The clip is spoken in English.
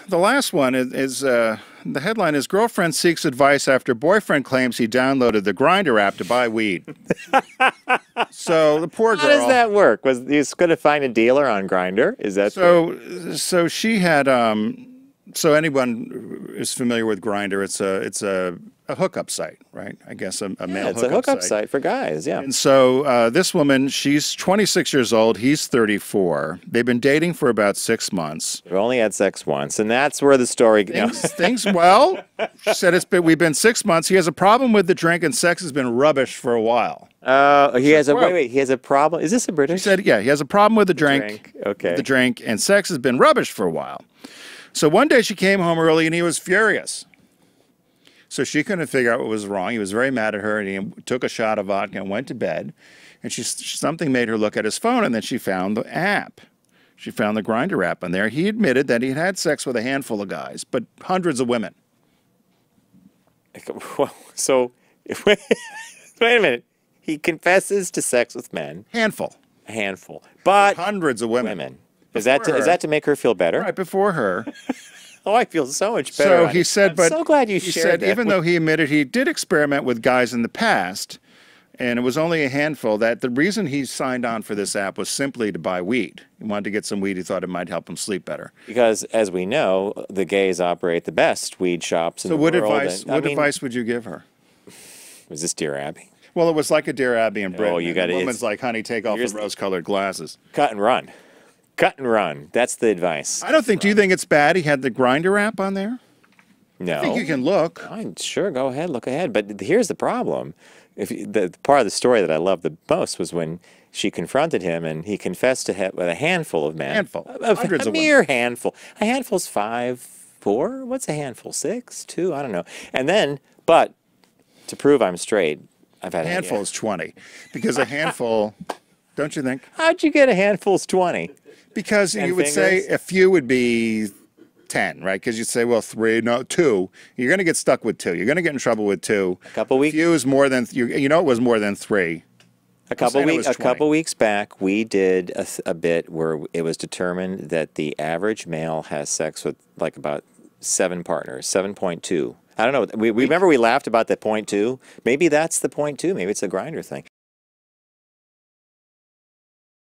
the last one is the headline is girlfriend seeks advice after boyfriend claims he downloaded the Grindr app to buy weed. So the poor girl. How does that work? Was he going to find a dealer on Grindr? Is that so she had so anyone is familiar with Grindr, it's a hookup site, right? I guess a male it's a hookup site for guys, yeah. And so this woman, she's 26 years old, he's 34. They've been dating for about 6 months. We've only had sex once, and that's where the story well, she said we've been 6 months. He has a problem with the drink, and sex has been rubbish for a while. He has wait, he has a problem. Is this a British? She said, yeah, he has a problem with the drink. Okay. The drink, and sex has been rubbish for a while. So one day she came home early, and he was furious. So she couldn't figure out what was wrong. He was very mad at her, and he took a shot of vodka and went to bed. And something made her look at his phone, and then she found the app. She found the Grindr app on there. He admitted that he'd had sex with a handful of guys, but hundreds of women. So, wait a minute. He confesses to sex with men. Handful. A handful. But hundreds of women. Is that to make her feel better? Right, before her. Oh, I feel so much better. So he said, I'm so glad you shared that. Even though he admitted he did experiment with guys in the past, and it was only a handful, that the reason he signed on for this app was simply to buy weed. He wanted to get some weed. He thought it might help him sleep better. Because, as we know, the gays operate the best weed shops in the world. So what advice would you give her? Was this Dear Abby? Well, it was like a Dear Abby in Britain. Oh, you got it. The woman's like, honey, take off the rose-colored glasses. Cut and run. Cut and run. That's the advice. I don't think. Do you think it's bad he had the Grindr app on there? No. I think you can look. Sure, go ahead, look ahead. But here's the problem. The part of the story that I loved the most was when she confronted him and he confessed to with a handful of men. Hundreds a mere handful. A handful's 5, 4. What's a handful? 6, 2. I don't know. And then, but to prove I'm straight, I've had a handful is 20, because a handful. Don't you think? How'd you get a handful's 20? Because you would say a few would be 10, right? Because you'd say, well, 3, no, 2. You're going to get stuck with 2. You're going to get in trouble with 2. A couple weeks. A few is more than, you know, it was more than 3. A couple weeks back, we did a bit where it was determined that the average male has sex with like about 7 partners, 7.2. I don't know. We remember we laughed about the 0.2. Maybe that's the 0.2. Maybe it's a Grindr thing.